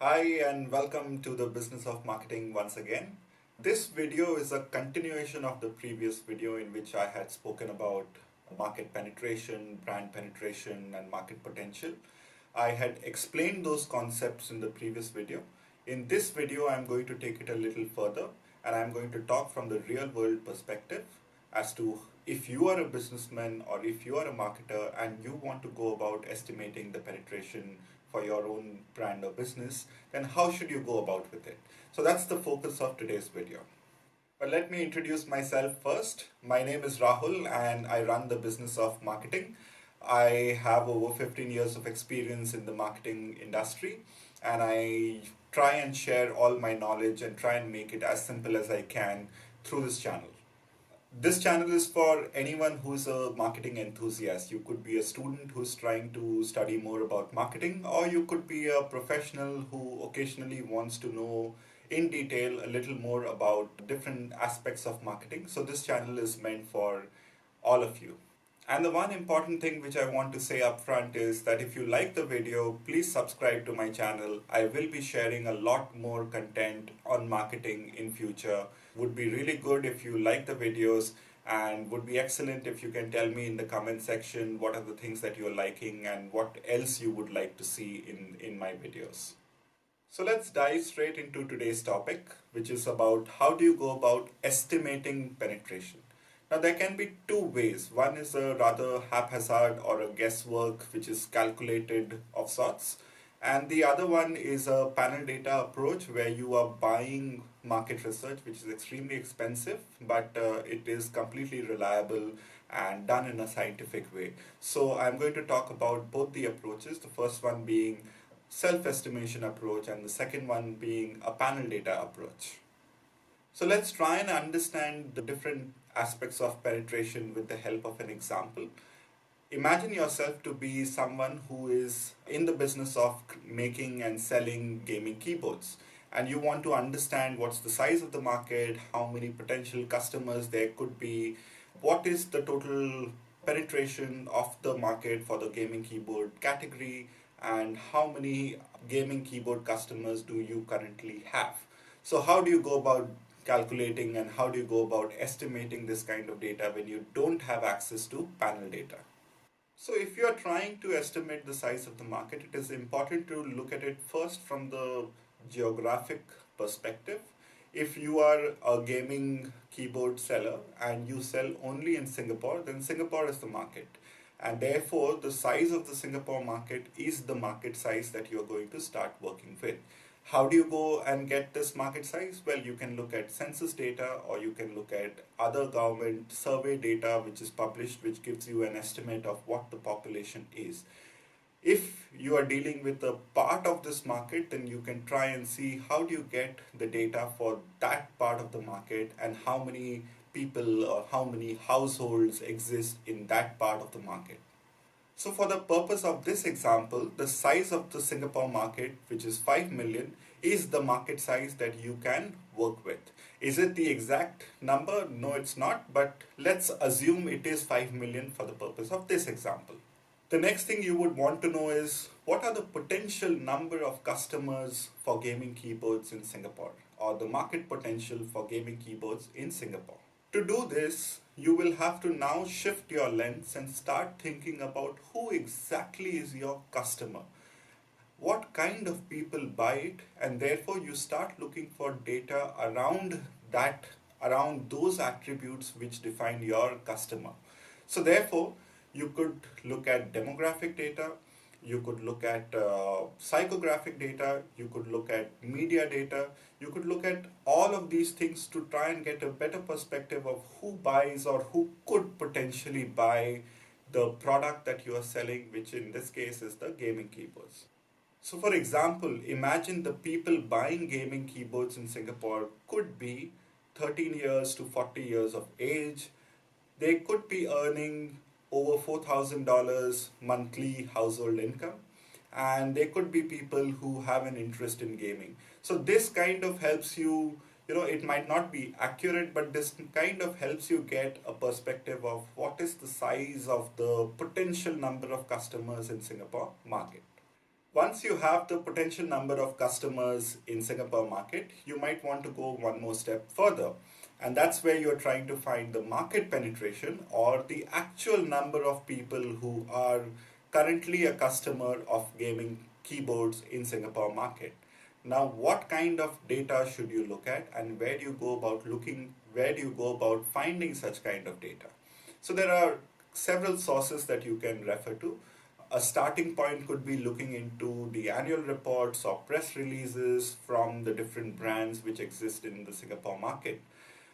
Hi and welcome to the business of marketing once again. This video is a continuation of the previous video in which I had spoken about market penetration, brand penetration, and market potential. I had explained those concepts in the previous video. In this video, I'm going to take it a little further and I'm going to talk from the real world perspective as to if you are a businessman or if you are a marketer and you want to go about estimating the penetration for your own brand or business, then how should you go about with it? So that's the focus of today's video. But let me introduce myself first. My name is Rahul and I run the business of marketing. I have over 15 years of experience in the marketing industry and I try and share all my knowledge and try and make it as simple as I can through this channel. This channel is for anyone who's a marketing enthusiast. You could be a student who's trying to study more about marketing, or you could be a professional who occasionally wants to know in detail a little more about different aspects of marketing. So this channel is meant for all of you. And the one important thing which I want to say upfront is that if you like the video, please subscribe to my channel. I will be sharing a lot more content on marketing in future. Would be really good if you like the videos and would be excellent if you can tell me in the comment section what are the things that you're liking and what else you would like to see in my videos. So let's dive straight into today's topic, which is about how do you go about estimating penetration. Now, there can be two ways. One is a rather haphazard or a guesswork, which is calculated of sorts. And the other one is a panel data approach where you are buying market research, which is extremely expensive, but it is completely reliable and done in a scientific way. So I'm going to talk about both the approaches. The first one being self-estimation approach and the second one being a panel data approach. So let's try and understand the different aspects of penetration with the help of an example. Imagine yourself to be someone who is in the business of making and selling gaming keyboards, and you want to understand what's the size of the market, how many potential customers there could be, what is the total penetration of the market for the gaming keyboard category, and how many gaming keyboard customers do you currently have. So how do you go about calculating and how do you go about estimating this kind of data when you don't have access to panel data? So if you are trying to estimate the size of the market, it is important to look at it first from the geographic perspective. If you are a gaming keyboard seller and you sell only in Singapore, then Singapore is the market. And therefore, the size of the Singapore market is the market size that you are going to start working with. How do you go and get this market size? Well, you can look at census data or you can look at other government survey data which is published, which gives you an estimate of what the population is. If you are dealing with a part of this market, then you can try and see how do you get the data for that part of the market and how many people or how many households exist in that part of the market. So for the purpose of this example, the size of the Singapore market, which is 5 million, is the market size that you can work with. Is it the exact number? No, it's not, but let's assume it is 5 million for the purpose of this example. The next thing you would want to know is what are the potential number of customers for gaming keyboards in Singapore, or the market potential for gaming keyboards in Singapore. To do this, you will have to now shift your lens and start thinking about who exactly is your customer. What kind of people buy it, and therefore you start looking for data around that, around those attributes which define your customer. So therefore, you could look at demographic data, you could look at psychographic data, you could look at media data, you could look at all of these things to try and get a better perspective of who buys or who could potentially buy the product that you are selling, which in this case is the gaming keyboards. So for example, imagine the people buying gaming keyboards in Singapore could be 13 years to 40 years of age. They could be earning over $4,000 monthly household income, and they could be people who have an interest in gaming. So this kind of helps you, it might not be accurate, but this kind of helps you get a perspective of what is the size of the potential number of customers in Singapore market. Once you have the potential number of customers in Singapore market, you might want to go one more step further. And that's where you're trying to find the market penetration or the actual number of people who are currently a customer of gaming keyboards in Singapore market. Now, what kind of data should you look at and where do you go about looking, where do you go about finding such kind of data? So there are several sources that you can refer to. A starting point could be looking into the annual reports or press releases from the different brands which exist in the Singapore market.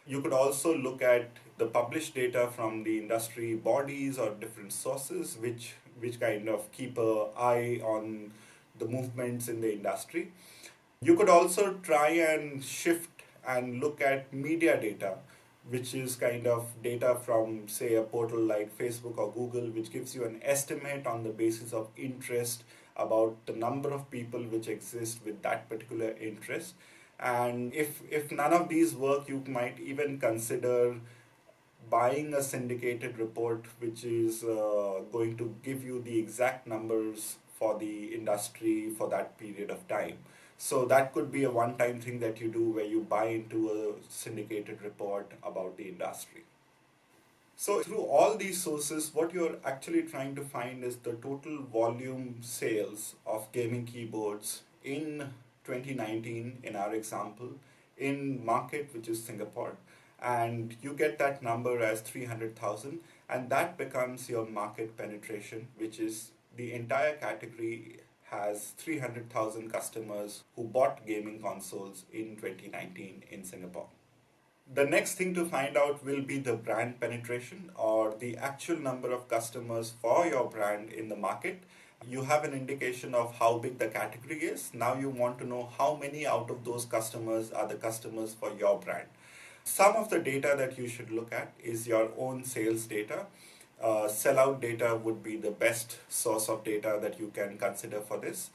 You could also look at the published data from the industry bodies or different sources which kind of keep an eye on the movements in the industry. You could also try and shift and look at media data, which is kind of data from, say, a portal like Facebook or Google, which gives you an estimate on the basis of interest about the number of people which exist with that particular interest. And if none of these work, you might even consider buying a syndicated report which is going to give you the exact numbers for the industry for that period of time. So that could be a one-time thing that you do where you buy into a syndicated report about the industry. So through all these sources, what you're actually trying to find is the total volume sales of gaming keyboards in 2019, in our example, in market which is Singapore. And you get that number as 300,000, and that becomes your market penetration, which is the entire category has 300,000 customers who bought gaming consoles in 2019 in Singapore. The next thing to find out will be the brand penetration or the actual number of customers for your brand in the market. You have an indication of how big the category is. Now you want to know how many out of those customers are the customers for your brand. Some of the data that you should look at is your own sales data. Sellout data would be the best source of data that you can consider for this.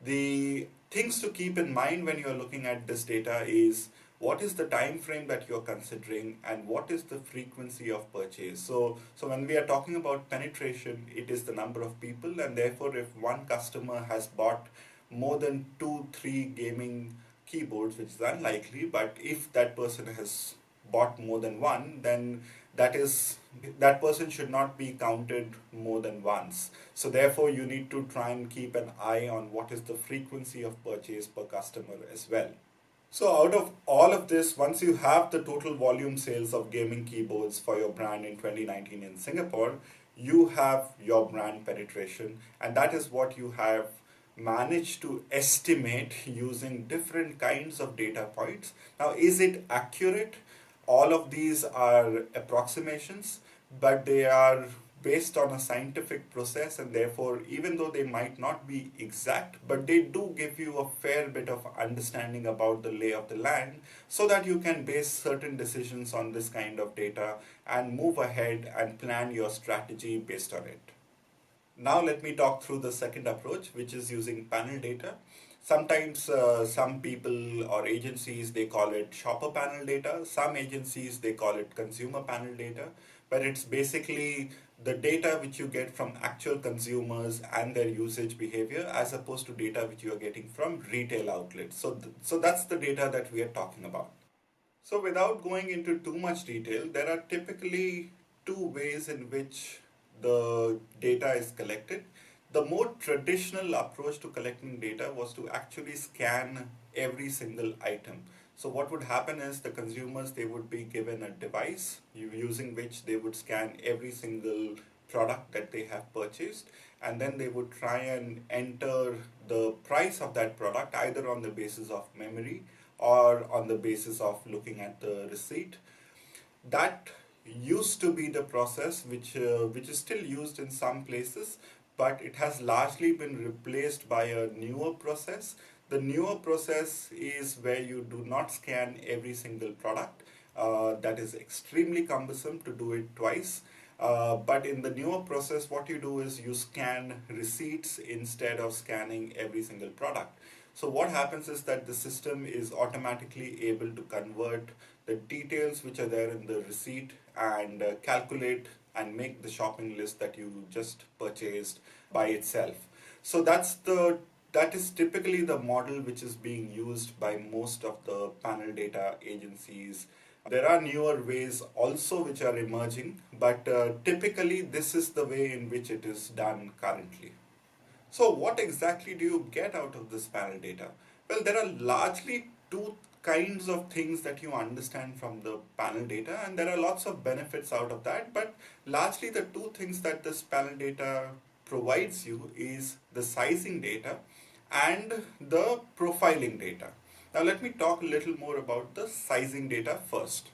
The things to keep in mind when you're looking at this data is what is the time frame that you're considering and what is the frequency of purchase. So when we are talking about penetration, it is the number of people, and therefore if one customer has bought more than 2-3 gaming keyboards, which is unlikely, but if that person has bought more than one, then that person should not be counted more than once. So therefore you need to try and keep an eye on what is the frequency of purchase per customer as well. So out of all of this, once you have the total volume sales of gaming keyboards for your brand in 2019 in Singapore, you have your brand penetration, and that is what you have managed to estimate using different kinds of data points. Now, is it accurate? All of these are approximations, but they are based on a scientific process, and therefore even though they might not be exact, but they do give you a fair bit of understanding about the lay of the land so that you can base certain decisions on this kind of data and move ahead and plan your strategy based on it. Now let me talk through the second approach, which is using panel data. Sometimes some people or agencies, they call it shopper panel data. Some agencies, they call it consumer panel data. But it's basically the data which you get from actual consumers and their usage behavior as opposed to data which you are getting from retail outlets. So that's the data that we are talking about. So without going into too much detail, there are typically two ways in which the data is collected. The more traditional approach to collecting data was to actually scan every single item. So what would happen is the consumers, they would be given a device using which they would scan every single product that they have purchased, and then they would try and enter the price of that product either on the basis of memory or on the basis of looking at the receipt. That used to be the process which is still used in some places, but it has largely been replaced by a newer process. The newer process is where you do not scan every single product. That is extremely cumbersome to do it twice. But in the newer process, what you do is you scan receipts instead of scanning every single product. So what happens is that the system is automatically able to convert the details which are there in the receipt and calculate and make the shopping list that you just purchased by itself. So that's the that is typically the model which is being used by most of the panel data agencies. There are newer ways also which are emerging, but typically this is the way in which it is done currently. So, what exactly do you get out of this panel data? Well, there are largely two kinds of things that you understand from the panel data, and there are lots of benefits out of that. But largely, the two things that this panel data provides you is the sizing data and the profiling data. Now, let me talk a little more about the sizing data first.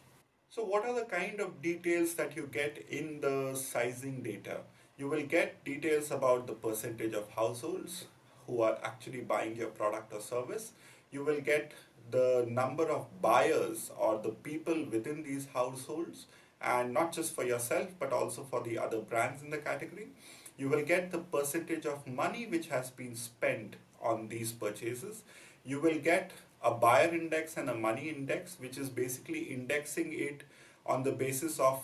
So what are the kind of details that you get in the sizing data? You will get details about the percentage of households who are actually buying your product or service. You will get the number of buyers or the people within these households, and not just for yourself but also for the other brands in the category. You will get the percentage of money which has been spent on these purchases. You will get a buyer index and a money index, which is basically indexing it on the basis of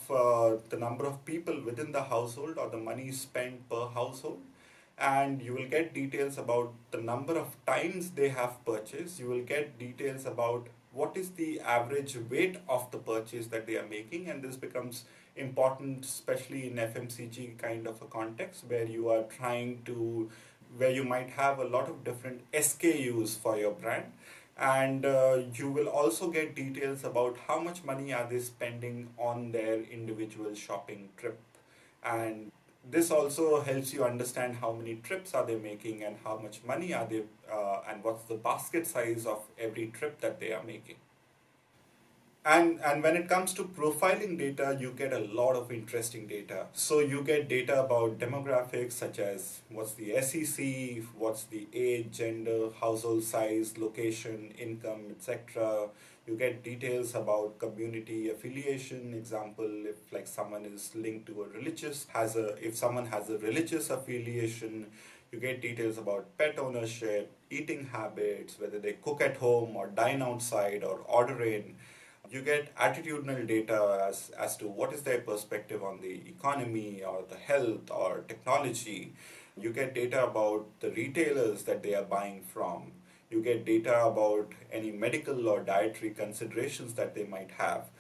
the number of people within the household or the money spent per household. And you will get details about the number of times they have purchased. You will get details about what is the average weight of the purchase that they are making, and this becomes important especially in FMCG kind of a context where you are trying to, where you might have a lot of different SKUs for your brand. And you will also get details about how much money are they spending on their individual shopping trip. And this also helps you understand how many trips are they making and how much money are they and what's the basket size of every trip that they are making. And when it comes to profiling data, you get a lot of interesting data. So you get data about demographics such as what's the SEC, what's the age, gender, household size, location, income, etc. You get details about community affiliation. Example, if like someone is linked to a religious, if someone has a religious affiliation. You get details about pet ownership, eating habits, whether they cook at home or dine outside or order in. You get attitudinal data as to what is their perspective on the economy or the health or technology. You get data about the retailers that they are buying from. You get data about any medical or dietary considerations that they might have.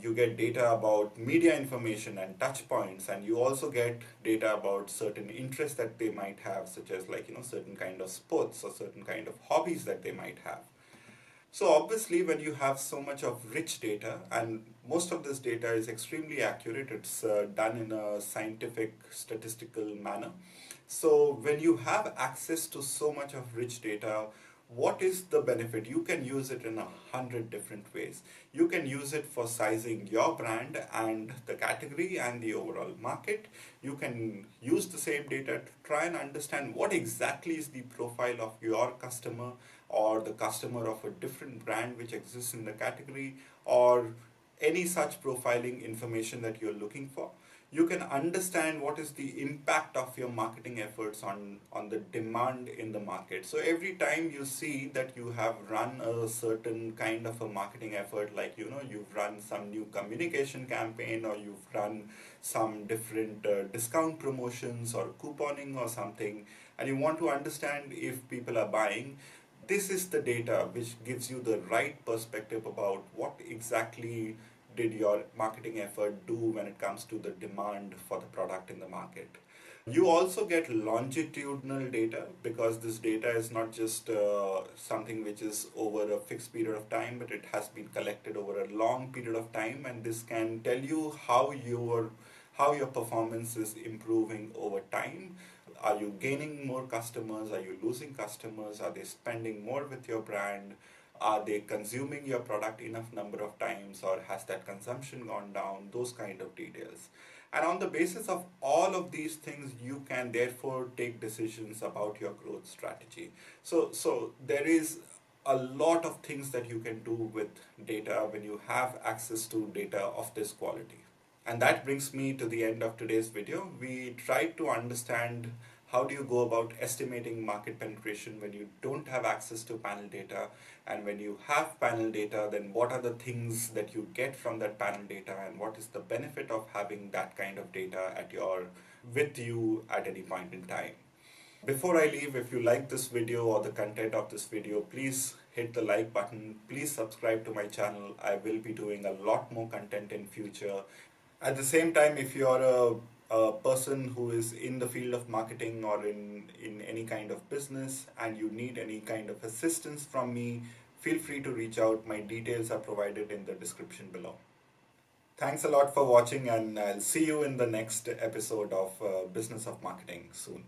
You get data about media information and touch points, and you also get data about certain interests that they might have, such as like certain kind of sports or certain kind of hobbies that they might have. So obviously, when you have so much of rich data, and most of this data is extremely accurate, it's done in a scientific statistical manner. So when you have access to so much of rich data, what is the benefit? You can use it in 100 different ways. You can use it for sizing your brand and the category and the overall market. You can use the same data to try and understand what exactly is the profile of your customer or the customer of a different brand which exists in the category, or any such profiling information that you're looking for. You can understand what is the impact of your marketing efforts on the demand in the market. So every time you see that you have run a certain kind of a marketing effort, like you've run some new communication campaign, or you've run some different discount promotions or couponing or something, and you want to understand if people are buying, this is the data which gives you the right perspective about what exactly did your marketing effort do when it comes to the demand for the product in the market. You also get longitudinal data, because this data is not just something which is over a fixed period of time, but it has been collected over a long period of time, and this can tell you how your performance is improving over time. Are you gaining more customers? Are you losing customers? Are they spending more with your brand? Are they consuming your product enough number of times, or has that consumption gone down? Those kind of details. And on the basis of all of these things, you can therefore take decisions about your growth strategy. So there is a lot of things that you can do with data when you have access to data of this quality. And that brings me to the end of today's video. We tried to understand how do you go about estimating market penetration when you don't have access to panel data, and when you have panel data, then what are the things that you get from that panel data, and what is the benefit of having that kind of data with you at any point in time. Before I leave, if you like this video or the content of this video, please hit the like button. Please subscribe to my channel. I will be doing a lot more content in future. At the same time, if you are a person who is in the field of marketing or in any kind of business and you need any kind of assistance from me, feel free to reach out. My details are provided in the description below. Thanks a lot for watching, and I'll see you in the next episode of Business of Marketing soon.